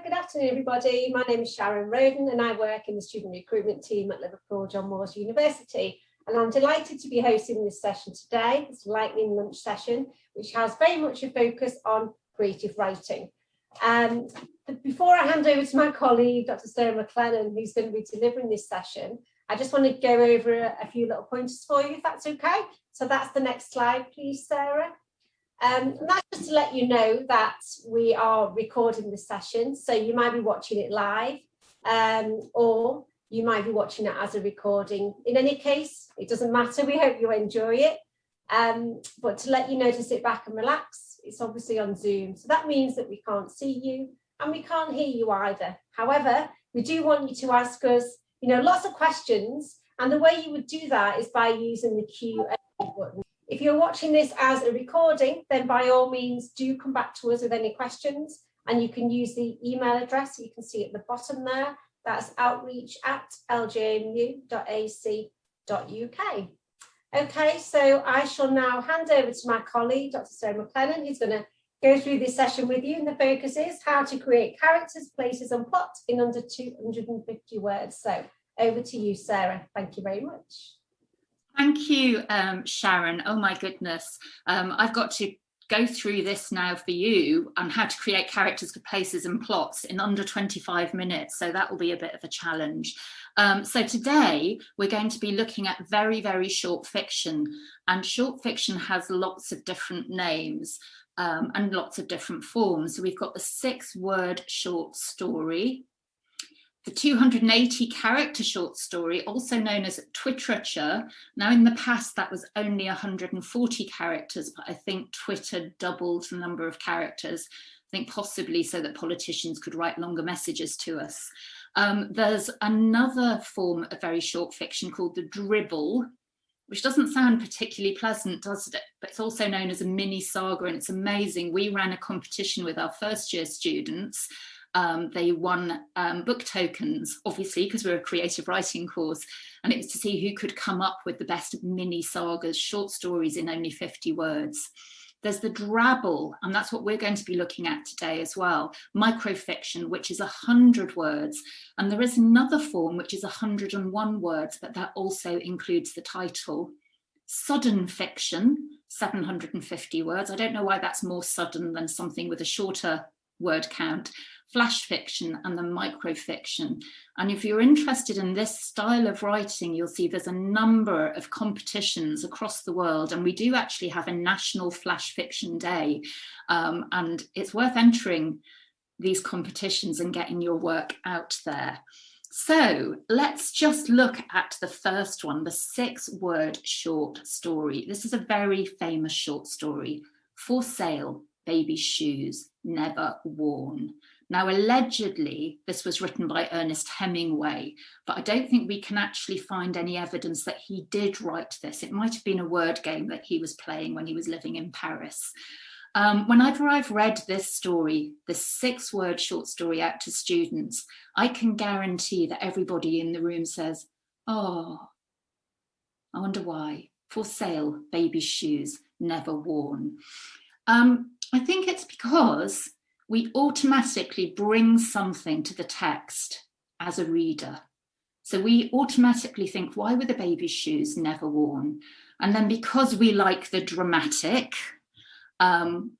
good afternoon everybody. My name is Sharon Roden and I work in the student recruitment team at Liverpool John Moores University, and I'm delighted to be hosting this session today, this lightning lunch session, which has very much a focus on creative writing. But before I hand over to my colleague, Dr. Sarah McLennan, who's going to be delivering this session, I just want to go over a few little pointers for you, if that's okay. So that's the next slide, please, Sarah. And that's just to let you know that we are recording this session, so you might be watching it live or you might be watching it as a recording. In any case, it doesn't matter, we hope you enjoy it, but to let you know to sit back and relax, it's obviously on Zoom, so that means that we can't see you and we can't hear you either. However, we do want you to ask us, lots of questions, and the way you would do that is by using the Q&A button. If you're watching this as a recording, then by all means do come back to us with any questions, and you can use the email address you can see at the bottom there. That's outreach@ljmu.ac.uk. Okay, so I shall now hand over to my colleague, Dr. Sarah McLennan, who's going to go through this session with you, and the focus is how to create characters, places and plot in under 250 words. So over to you, Sarah. Thank you very much. Thank you, Sharon. Oh my goodness. I've got to go through this now for you on how to create characters for places and plots in under 25 minutes. So that will be a bit of a challenge. So today we're going to be looking at very, very short fiction, and short fiction has lots of different names and lots of different forms. So we've got the 6-word short story, the 280 character short story, also known as twiterature. Now, in the past, that was only 140 characters, but I think Twitter doubled the number of characters, I think possibly so that politicians could write longer messages to us. There's another form of very short fiction called the dribble, which doesn't sound particularly pleasant, does it? But it's also known as a mini saga, and it's amazing. We ran a competition with our first year students. They won book tokens, obviously, because we're a creative writing course, and it was to see who could come up with the best mini sagas, short stories in only 50 words. There's the drabble, and that's what we're going to be looking at today as well, microfiction, which is 100 words, and there is another form which is 101 words, but that also includes the title. Sudden fiction, 750 words. I don't know why that's more sudden than something with a shorter word count. Flash fiction and the microfiction. And if you're interested in this style of writing, you'll see there's a number of competitions across the world, and we do actually have a national flash fiction day, and it's worth entering these competitions and getting your work out there. So let's just look at the first one, the 6-word short story. This is a very famous short story. For sale, baby shoes, never worn. Now, allegedly, this was written by Ernest Hemingway, but I don't think we can actually find any evidence that he did write this. It might have been a word game that he was playing when he was living in Paris. Whenever I've read this story, this 6-word short story out to students, I can guarantee that everybody in the room says, oh, I wonder why. For sale, baby shoes, never worn. I think it's because we automatically bring something to the text as a reader. So we automatically think, why were the baby's shoes never worn? And then because we like the dramatic,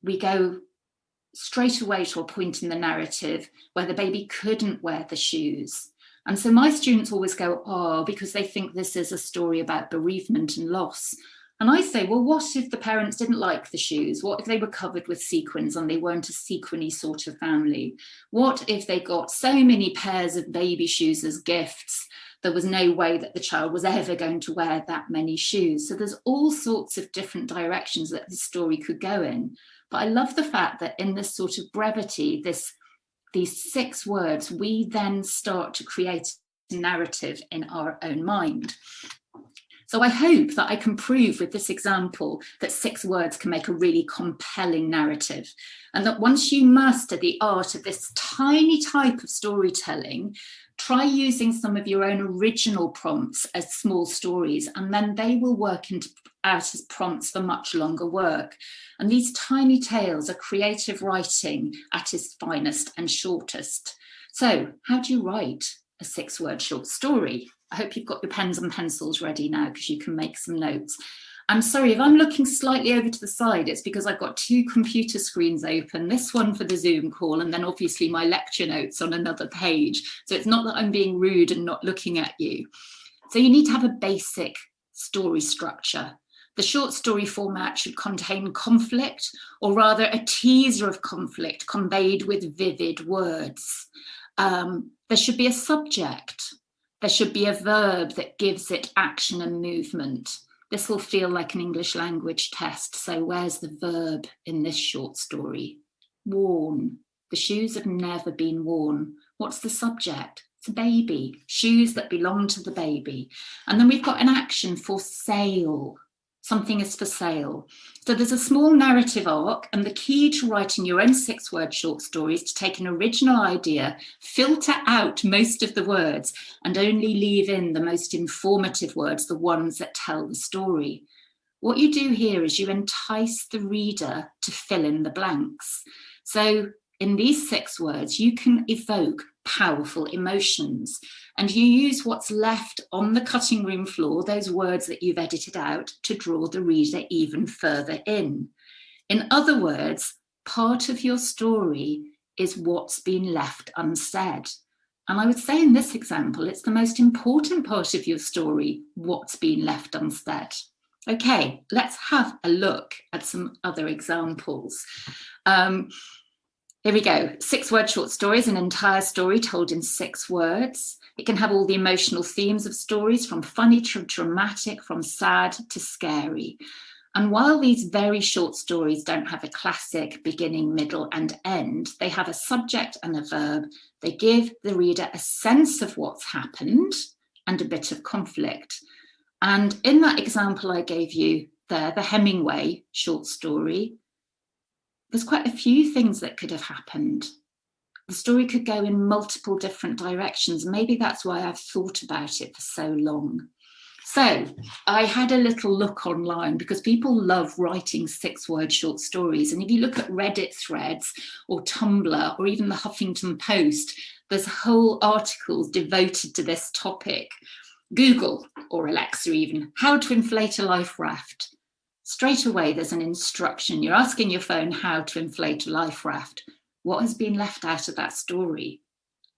we go straight away to a point in the narrative where the baby couldn't wear the shoes. And so my students always go, oh, because they think this is a story about bereavement and loss. And I say, well, what if the parents didn't like the shoes? What if they were covered with sequins and they weren't a sequiny sort of family? What if they got so many pairs of baby shoes as gifts, there was no way that the child was ever going to wear that many shoes? So there's all sorts of different directions that the story could go in. But I love the fact that in this sort of brevity, these 6 words, we then start to create a narrative in our own mind. So I hope that I can prove with this example that 6 words can make a really compelling narrative, and that once you master the art of this tiny type of storytelling, try using some of your own original prompts as small stories, and then they will work out as prompts for much longer work. And these tiny tales are creative writing at its finest and shortest. So how do you write a 6-word short story? I hope you've got your pens and pencils ready now, because you can make some notes. I'm sorry if I'm looking slightly over to the side, it's because I've got 2 computer screens open, this one for the Zoom call, and then obviously my lecture notes on another page. So it's not that I'm being rude and not looking at you. So you need to have a basic story structure. The short story format should contain conflict, or rather a teaser of conflict conveyed with vivid words. There should be a subject. There should be a verb that gives it action and movement. This will feel like an English language test. So where's the verb in this short story? Worn. The shoes have never been worn. What's the subject? It's a baby. Shoes that belong to the baby. And then we've got an action for sale. Something is for sale. So there's a small narrative arc, and the key to writing your own 6-word short story is to take an original idea, filter out most of the words, and only leave in the most informative words, the ones that tell the story. What you do here is you entice the reader to fill in the blanks. So in these 6 words, you can evoke powerful emotions, and you use what's left on the cutting room floor, those words that you've edited out, to draw the reader even further in. In other words, part of your story is what's been left unsaid. And I would say in this example, it's the most important part of your story, what's been left unsaid. Okay, let's have a look at some other examples. Here we go. 6-word short story is an entire story told in 6 words. It can have all the emotional themes of stories, from funny to dramatic, from sad to scary. And while these very short stories don't have a classic beginning, middle, and end, they have a subject and a verb. They give the reader a sense of what's happened and a bit of conflict. And in that example I gave you there, the Hemingway short story, there's quite a few things that could have happened. The story could go in multiple different directions. Maybe that's why I've thought about it for so long. So I had a little look online, because people love writing 6-word short stories. And if you look at Reddit threads or Tumblr or even the Huffington Post, there's whole articles devoted to this topic. Google, or Alexa even, how to inflate a life raft. Straight away, there's an instruction. You're asking your phone how to inflate a life raft. What has been left out of that story?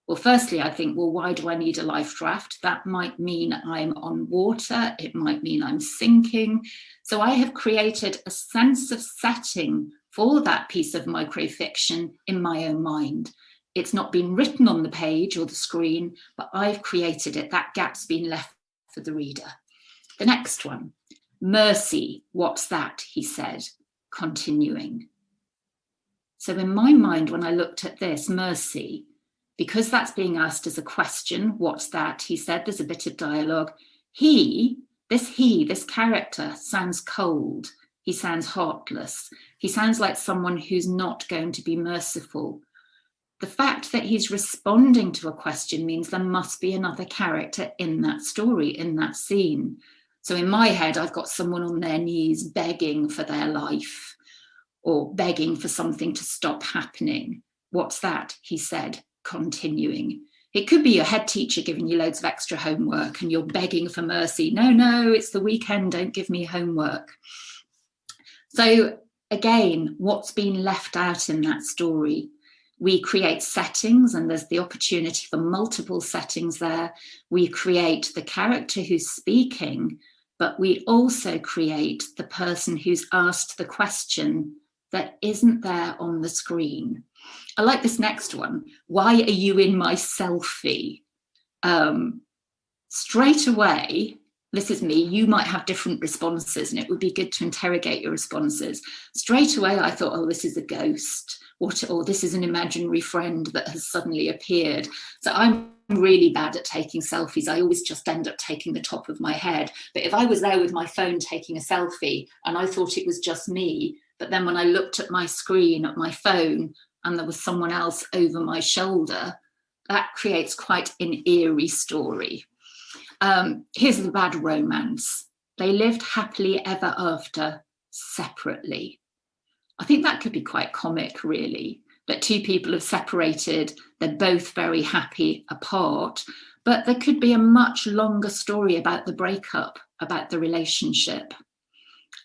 Well, firstly, I think, well, why do I need a life raft? That might mean I'm on water. It might mean I'm sinking. So I have created a sense of setting for that piece of microfiction in my own mind. It's not been written on the page or the screen, but I've created it. That gap's been left for the reader. The next one. Mercy, what's that? He said, continuing. So in my mind, when I looked at this, mercy, because that's being asked as a question, what's that? He said, there's a bit of dialogue. This character sounds cold. He sounds heartless. He sounds like someone who's not going to be merciful. The fact that he's responding to a question means there must be another character in that story, in that scene. So in my head, I've got someone on their knees begging for their life, or begging for something to stop happening. What's that? He said, continuing. It could be your head teacher giving you loads of extra homework and you're begging for mercy. No, it's the weekend, don't give me homework. So again, what's been left out in that story? We create settings, and there's the opportunity for multiple settings there. We create the character who's speaking, but we also create the person who's asked the question that isn't there on the screen. I like this next one. Why are you in my selfie? Straight away, this is me, you might have different responses, and it would be good to interrogate your responses. Straight away, I thought, oh, this is a ghost. Or this is an imaginary friend that has suddenly appeared. So I'm really bad at taking selfies. I always just end up taking the top of my head. But if I was there with my phone taking a selfie and I thought it was just me, but then when I looked at my screen, at my phone, and there was someone else over my shoulder, that creates quite an eerie story. Here's the bad romance. They lived happily ever after, separately. I think that could be quite comic, really, that two people have separated, they're both very happy apart, but there could be a much longer story about the breakup, about the relationship.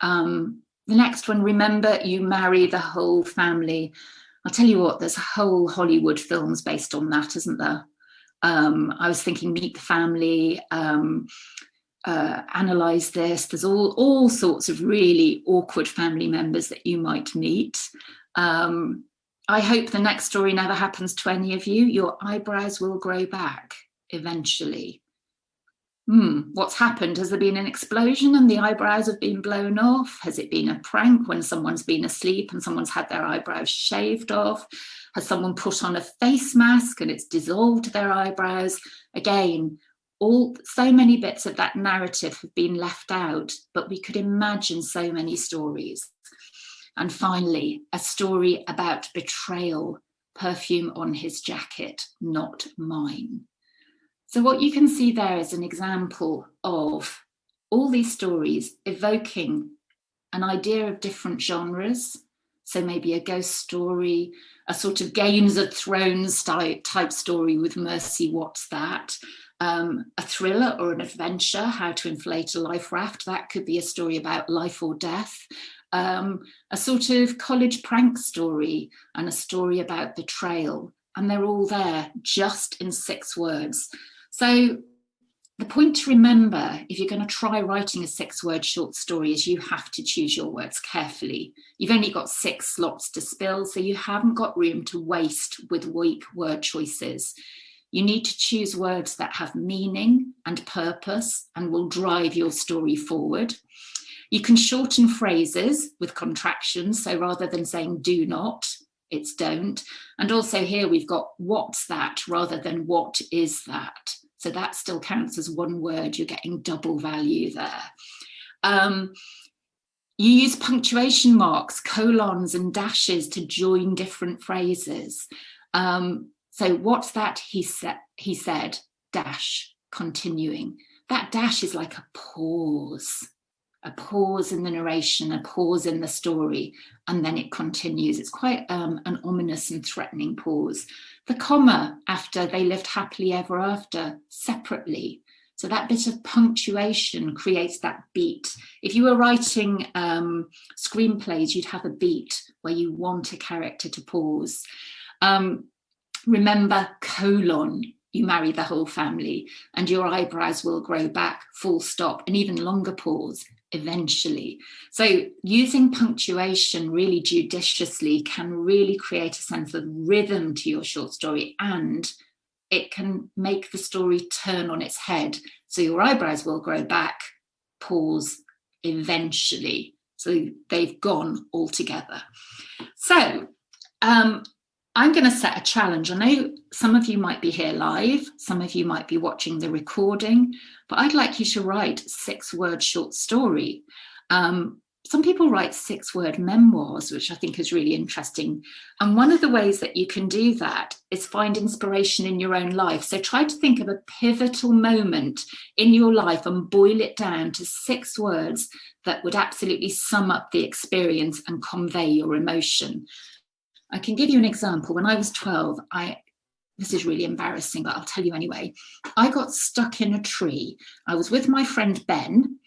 The next one, remember, you marry the whole family. I'll tell you what, there's whole Hollywood films based on that, isn't there? I was thinking Meet the Family, Analyze This. There's all sorts of really awkward family members that you might meet. I hope the next story never happens to any of you. Your eyebrows will grow back eventually. What's happened? Has there been an explosion and the eyebrows have been blown off? Has it been a prank when someone's been asleep and someone's had their eyebrows shaved off? Has someone put on a face mask and it's dissolved their eyebrows? Again, so many bits of that narrative have been left out, but we could imagine so many stories. And finally, a story about betrayal, perfume on his jacket, not mine. So what you can see there is an example of all these stories evoking an idea of different genres. So maybe a ghost story, a sort of Games of Thrones type story with Mercy, what's that? A thriller or an adventure, how to inflate a life raft. That could be a story about life or death. A sort of college prank story and a story about betrayal. And they're all there just in 6 words. So the point to remember, if you're going to try writing a 6-word short story, is you have to choose your words carefully. You've only got 6 slots to spill, so you haven't got room to waste with weak word choices. You need to choose words that have meaning and purpose and will drive your story forward. You can shorten phrases with contractions, so rather than saying do not, it's don't. And also here we've got what's that rather than what is that. So that still counts as 1 word, you're getting double value there. You use punctuation marks, colons and dashes to join different phrases. So what's that, he said, dash, continuing. That dash is like a pause in the narration, a pause in the story, and then it continues. It's quite an ominous and threatening pause. The comma after they lived happily ever after, separately. So that bit of punctuation creates that beat. If you were writing screenplays, you'd have a beat where you want a character to pause. Remember, colon, you marry the whole family and your eyebrows will grow back, full stop, and even longer pause, eventually. So using punctuation really judiciously can really create a sense of rhythm to your short story, and it can make the story turn on its head. So your eyebrows will grow back, pause, eventually. So they've gone all together. So I'm going to set a challenge. I know some of you might be here live, some of you might be watching the recording, but I'd like you to write 6-word short story. Some people write 6-word memoirs, which I think is really interesting. And one of the ways that you can do that is find inspiration in your own life. So try to think of a pivotal moment in your life and boil it down to 6 words that would absolutely sum up the experience and convey your emotion. I can give you an example. When I was 12, this is really embarrassing, but I'll tell you anyway. I got stuck in a tree. I was with my friend Ben.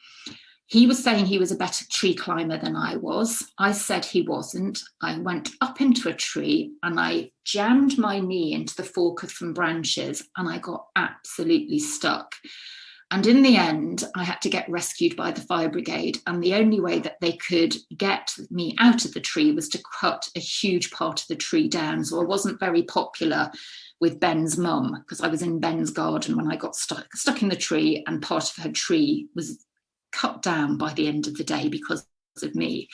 He was saying he was a better tree climber than I was. I said he wasn't. I went up into a tree and I jammed my knee into the fork of some branches and I got absolutely stuck. And in the end, I had to get rescued by the fire brigade. And the only way that they could get me out of the tree was to cut a huge part of the tree down. So I wasn't very popular with Ben's mum because I was in Ben's garden when I got stuck in the tree, and part of her tree was cut down by the end of the day because of me.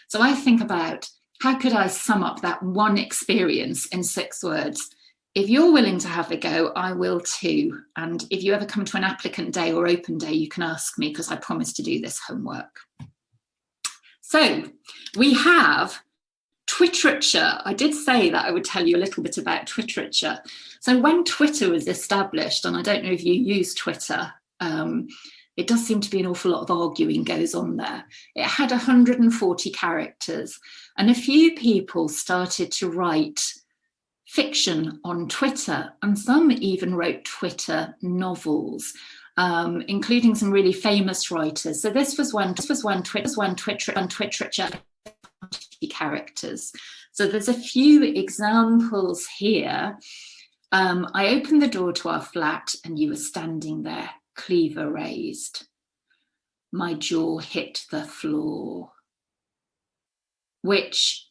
So I think about how could I sum up that one experience in 6 words? If you're willing to have a go, I will too. And if you ever come to an applicant day or open day, you can ask me because I promise to do this homework. So we have Twitterature. I did say that I would tell you a little bit about Twitterature. So when Twitter was established, and I don't know if you use Twitter, it does seem to be an awful lot of arguing goes on there. It had 140 characters, and a few people started to write fiction on Twitter, and some even wrote Twitter novels, including some really famous writers. So this was when Twitterature characters. So there's a few examples here. I opened the door to our flat and you were standing there, cleaver raised. My jaw hit the floor, which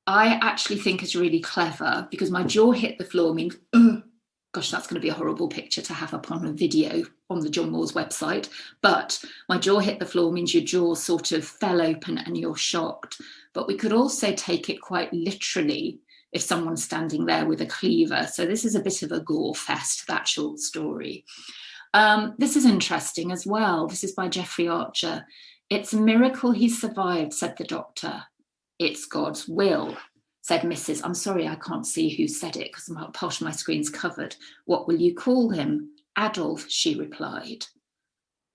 I actually think is really clever, because my jaw hit the floor means, gosh, that's going to be a horrible picture to have up on a video on the John Moores website. But my jaw hit the floor means your jaw sort of fell open and you're shocked. But we could also take it quite literally if someone's standing there with a cleaver. So this is a bit of a gore fest, that short story. This is interesting as well. This is by Jeffrey Archer. It's a miracle he survived, said the doctor. It's God's will, said Mrs. I'm sorry, I can't see who said it because part of my screen's covered. What will you call him? Adolf, she replied.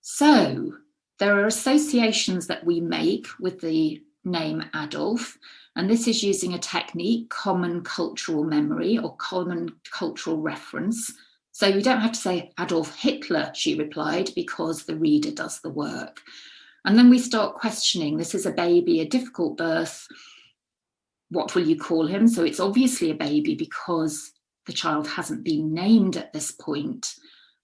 So there are associations that we make with the name Adolf, and this is using a technique, common cultural memory or common cultural reference. So you don't have to say Adolf Hitler, she replied, because the reader does the work. And then we start questioning, this is a baby, a difficult birth. What will you call him? So it's obviously a baby because the child hasn't been named at this point.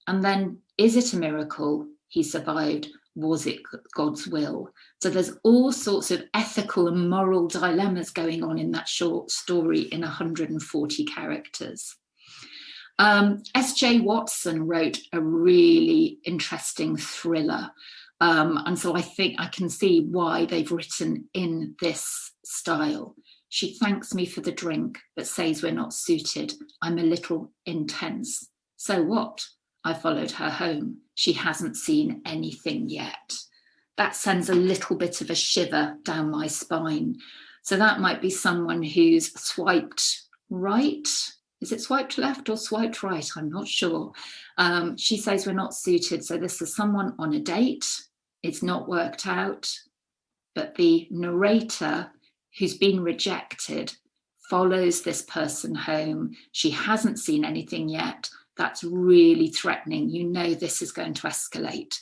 And then, is it a miracle he survived? Was it God's will? So there's all sorts of ethical and moral dilemmas going on in that short story in 140 characters. S.J. Watson wrote a really interesting thriller. And so I think I can see why they've written in this style. She thanks me for the drink, but says we're not suited. I'm a little intense. So what? I followed her home. She hasn't seen anything yet. That sends a little bit of a shiver down my spine. So that might be someone who's swiped right. Is it swiped left or swiped right? I'm not sure. She says we're not suited. So this is someone on a date. It's not worked out. But the narrator who's been rejected follows this person home. She hasn't seen anything yet. That's really threatening. You know this is going to escalate.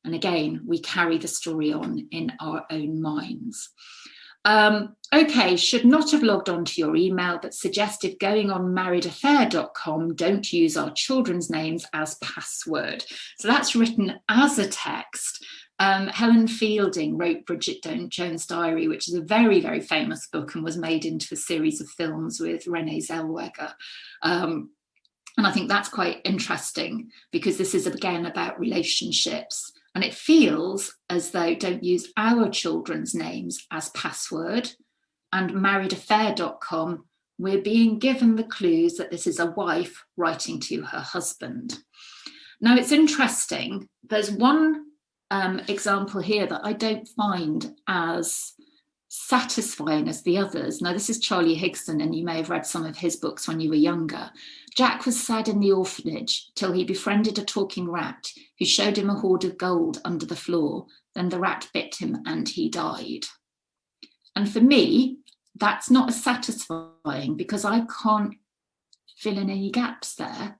And again, we carry the story on in our own minds. Okay, should not have logged on to your email, but suggested going on marriedaffair.com, don't use our children's names as password. So that's written as a text. Helen Fielding wrote Bridget Jones' Diary, which is a very, very famous book and was made into a series of films with Renee Zellweger. And I think that's quite interesting because this is, again, about relationships. And it feels as though don't use our children's names as password. And marriedaffair.com, we're being given the clues that this is a wife writing to her husband. Now, it's interesting. There's one example here that I don't find as satisfying as the others. Now, this is Charlie Higson, and you may have read some of his books when you were younger. Jack was sad in the orphanage till he befriended a talking rat who showed him a hoard of gold under the floor. Then the rat bit him and he died. And for me, that's not as satisfying because I can't fill in any gaps there.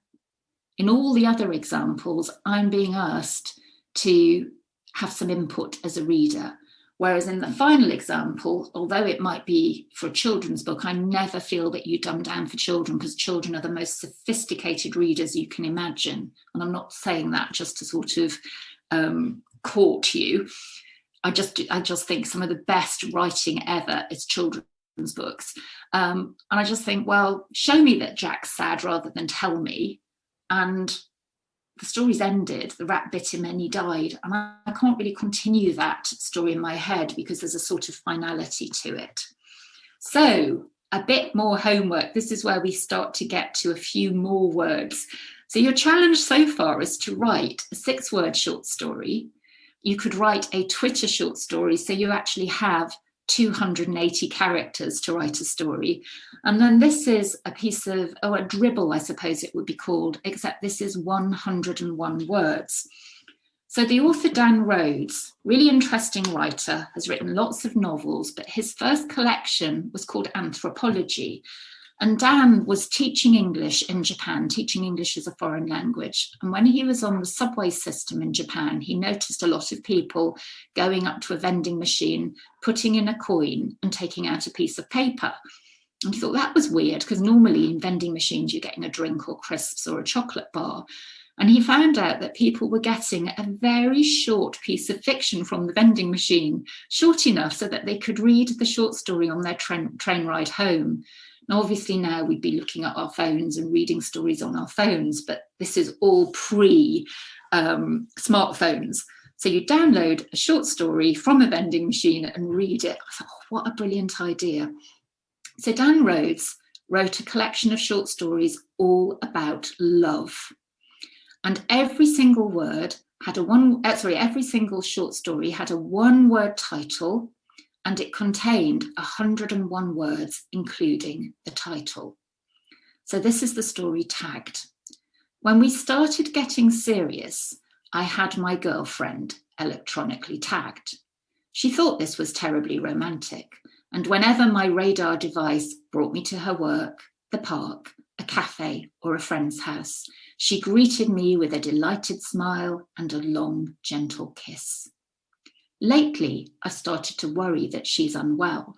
In all the other examples, I'm being asked to have some input as a reader. Whereas in the final example, although it might be for a children's book, I never feel that you dumb down for children because children are the most sophisticated readers you can imagine. And I'm not saying that just to sort of court you. I just think some of the best writing ever is children's books. And I just think, well, show me that Jack's sad rather than tell me. And the story's ended, the rat bit him and he died. And I can't really continue that story in my head because there's a sort of finality to it. So a bit more homework. This is where we start to get to a few more words. So your challenge so far is to write a 6-word short story. You could write a Twitter short story, so you actually have 280 characters to write a story. And then this is a piece of, a dribble, I suppose it would be called, except this is 101 words. So the author Dan Rhodes, really interesting writer, has written lots of novels, but his first collection was called Anthropology. And Dan was teaching English in Japan, teaching English as a foreign language. And when he was on the subway system in Japan, he noticed a lot of people going up to a vending machine, putting in a coin and taking out a piece of paper. And he thought that was weird, because normally in vending machines, you're getting a drink or crisps or a chocolate bar. And he found out that people were getting a very short piece of fiction from the vending machine, short enough so that they could read the short story on their train ride home. Now, obviously now we'd be looking at our phones and reading stories on our phones, but this is all pre-smartphones. So you download a short story from a vending machine and read it. I thought, oh, what a brilliant idea. So Dan Rhodes wrote a collection of short stories all about love. And every single word had every single short story had a one-word title, and it contained 101 words, including the title. So this is the story tagged. When we started getting serious, I had my girlfriend electronically tagged. She thought this was terribly romantic, and whenever my radar device brought me to her work, the park, a cafe, or a friend's house, she greeted me with a delighted smile and a long, gentle kiss. Lately, I've started to worry that she's unwell.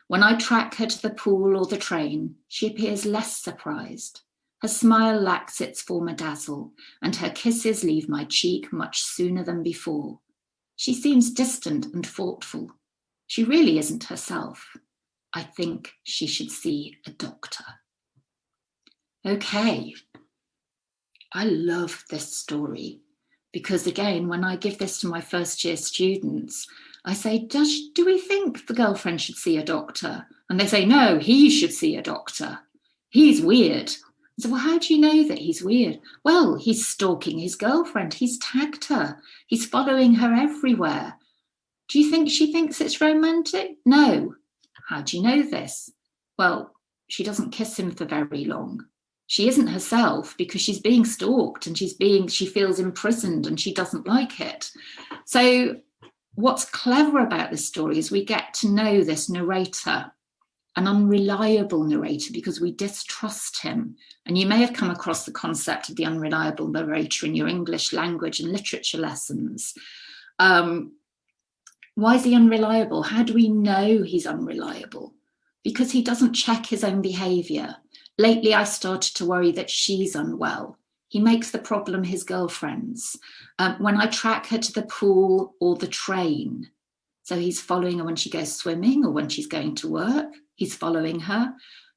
When I track her to the pool or the train, she appears less surprised. Her smile lacks its former dazzle, and her kisses leave my cheek much sooner than before. She seems distant and thoughtful. She really isn't herself. I think she should see a doctor. Okay, I love this story. Because again, when I give this to my first year students, I say, do we think the girlfriend should see a doctor? And they say, no, he should see a doctor. He's weird. I said, well, how do you know that he's weird? Well, he's stalking his girlfriend. He's tagged her. He's following her everywhere. Do you think she thinks it's romantic? No. How do you know this? Well, she doesn't kiss him for very long. She isn't herself because she's being stalked and she feels imprisoned and she doesn't like it. So what's clever about this story is we get to know this narrator, an unreliable narrator, because we distrust him. And you may have come across the concept of the unreliable narrator in your English language and literature lessons. Why is he unreliable? How do we know he's unreliable? Because he doesn't check his own behaviour. Lately, I started to worry that she's unwell. He makes the problem his girlfriend's. When I track her to the pool or the train, so he's following her when she goes swimming or when she's going to work, he's following her.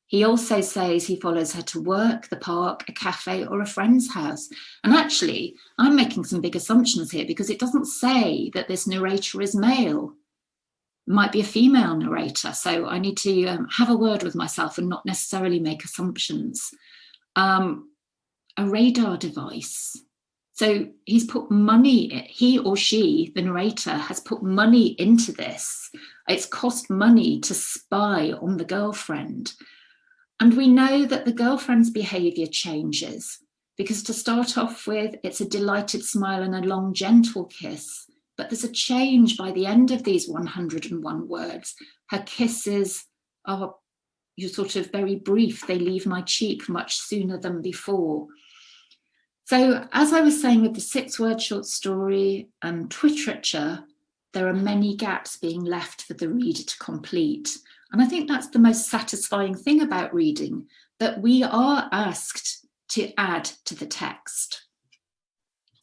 He also says he follows her to work, the park, a cafe, or a friend's house. And actually, I'm making some big assumptions here because it doesn't say that this narrator is male. It might be a female narrator, so I need to have a word with myself and not necessarily make assumptions. A radar device. So he's put money, he or she, the narrator, has put money into this. It's cost money to spy on the girlfriend. And we know that the girlfriend's behaviour changes because to start off with, it's a delighted smile and a long, gentle kiss. But there's a change by the end of these 101 words. Her kisses are sort of very brief. They leave my cheek much sooner than before. So as I was saying with the 6-word short story and twiterature, there are many gaps being left for the reader to complete. And I think that's the most satisfying thing about reading, that we are asked to add to the text.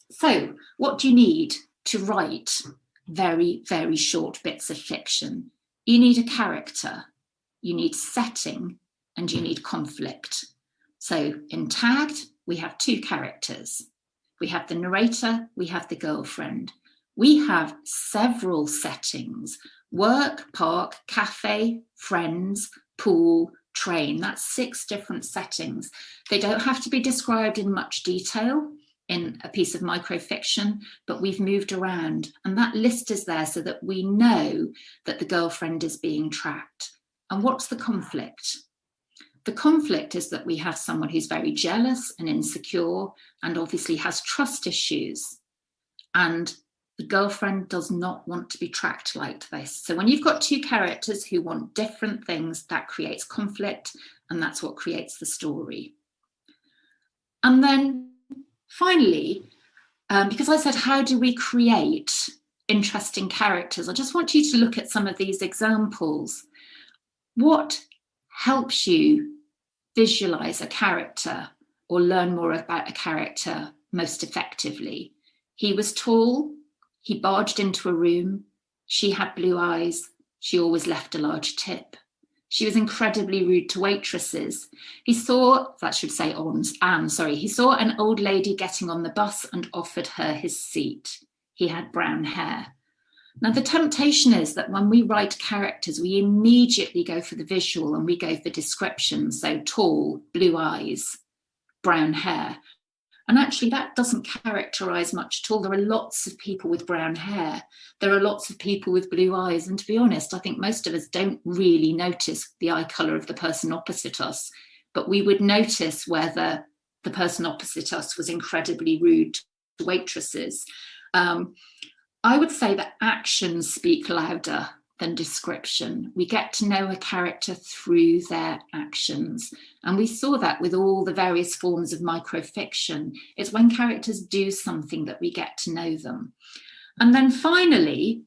So what do you need to write very, very short bits of fiction? You need a character, you need setting, and you need conflict. So in Tagged, we have 2 characters. We have the narrator, we have the girlfriend. We have several settings: work, park, cafe, friends, pool, train. That's 6 different settings. They don't have to be described in much detail. in a piece of microfiction, but we've moved around. And that list is there so that we know that the girlfriend is being tracked. And what's the conflict? The conflict is that we have someone who's very jealous and insecure and obviously has trust issues. And the girlfriend does not want to be tracked like this. So when you've got two characters who want different things, that creates conflict, and that's what creates the story. And then finally, because I said, how do we create interesting characters? I just want you to look at some of these examples. What helps you visualize a character or learn more about a character most effectively? He was tall, he barged into a room, she had blue eyes, she always left a large tip. She was incredibly rude to waitresses. He saw an old lady getting on the bus and offered her his seat. He had brown hair. Now, the temptation is that when we write characters, we immediately go for the visual and we go for descriptions. So tall, blue eyes, brown hair. And actually, that doesn't characterize much at all. There are lots of people with brown hair. There are lots of people with blue eyes. And to be honest, I think most of us don't really notice the eye colour of the person opposite us. But we would notice whether the person opposite us was incredibly rude to waitresses. I would say that actions speak louder than description. We get to know a character through their actions. And we saw that with all the various forms of microfiction. It's when characters do something that we get to know them. And then finally,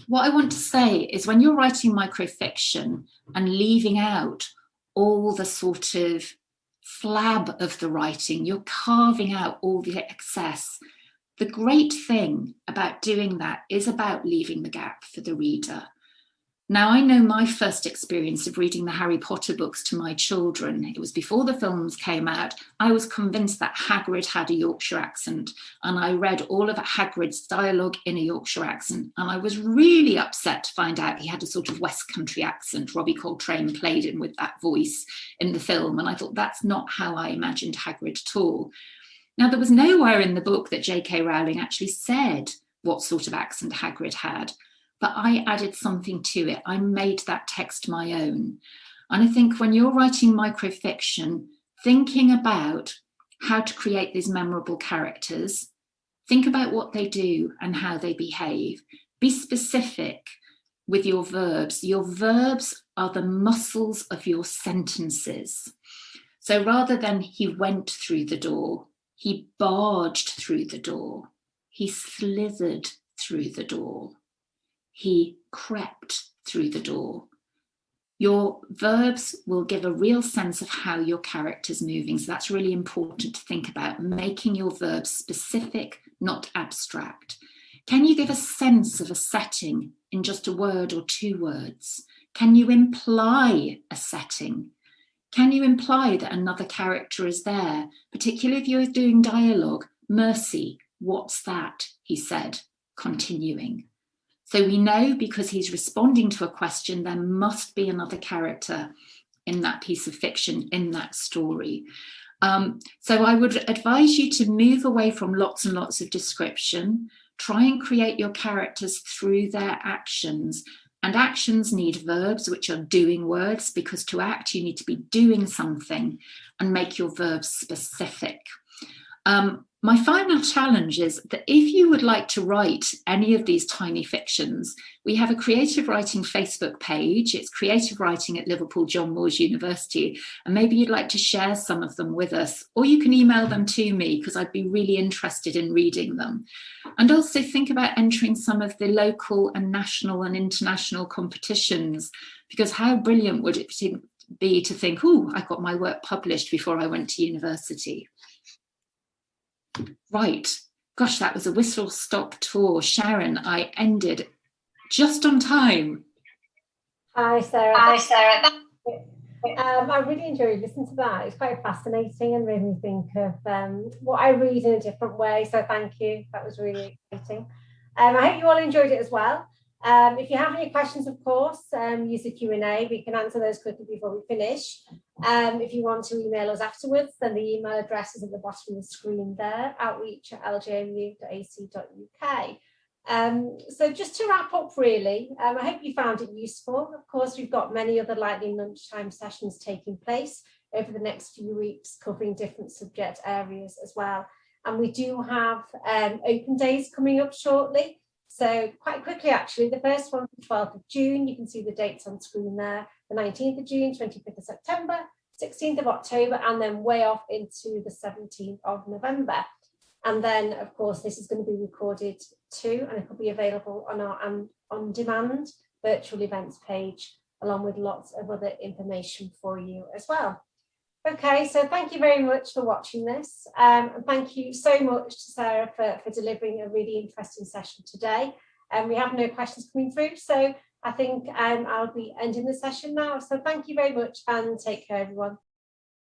what I want to say is when you're writing microfiction and leaving out all the sort of flab of the writing, you're carving out all the excess. The great thing about doing that is about leaving the gap for the reader. Now, I know my first experience of reading the Harry Potter books to my children. It was before the films came out. I was convinced that Hagrid had a Yorkshire accent, and I read all of Hagrid's dialogue in a Yorkshire accent, and I was really upset to find out he had a sort of West Country accent. Robbie Coltrane played him with that voice in the film, and I thought that's not how I imagined Hagrid at all. Now, there was nowhere in the book that J.K. Rowling actually said what sort of accent Hagrid had, but I added something to it. I made that text my own. And I think when you're writing microfiction, thinking about how to create these memorable characters, think about what they do and how they behave. Be specific with your verbs. Your verbs are the muscles of your sentences. So rather than he went through the door, he barged through the door. He slithered through the door. He crept through the door. Your verbs will give a real sense of how your character's moving. So that's really important to think about, making your verbs specific, not abstract. Can you give a sense of a setting in just a word or two words? Can you imply a setting? Can you imply that another character is there? Particularly if you're doing dialogue. Mercy, what's that? He said, continuing. So we know because he's responding to a question, there must be another character in that piece of fiction, in that story. So I would advise you to move away from lots and lots of description. Try and create your characters through their actions. And actions need verbs, which are doing words, because to act, you need to be doing something, and make your verbs specific. My final challenge is that if you would like to write any of these tiny fictions, we have a creative writing Facebook page. It's creative writing at Liverpool John Moores University. And maybe you'd like to share some of them with us, or you can email them to me because I'd be really interested in reading them. And also think about entering some of the local and national and international competitions, because how brilliant would it be to think, oh, I got my work published before I went to university. Right, gosh, that was a whistle-stop tour. Sharon, I ended just on time. Hi, Sarah. Hi, Sarah. I really enjoyed listening to that. It's quite fascinating and made me think of what I read in a different way. So thank you. That was really exciting. I hope you all enjoyed it as well. If you have any questions, of course, use the Q&A. We can answer those quickly before we finish. If you want to email us afterwards, then the email address is at the bottom of the screen there, outreach@ljmu.ac.uk. So just to wrap up really, I hope you found it useful. Of course, we've got many other lightning lunchtime sessions taking place over the next few weeks, covering different subject areas as well. And we do have open days coming up shortly. So quite quickly, actually, the first one, the 12th of June, you can see the dates on screen there, the 19th of June, 25th of September, 16th of October, and then way off into the 17th of November. And then, of course, this is going to be recorded too, and it will be available on our on-demand virtual events page, along with lots of other information for you as well. Okay, so thank you very much for watching this. And thank you so much to Sarah for delivering a really interesting session today. And we have no questions coming through, so I think I'll be ending the session now. So thank you very much and take care, everyone.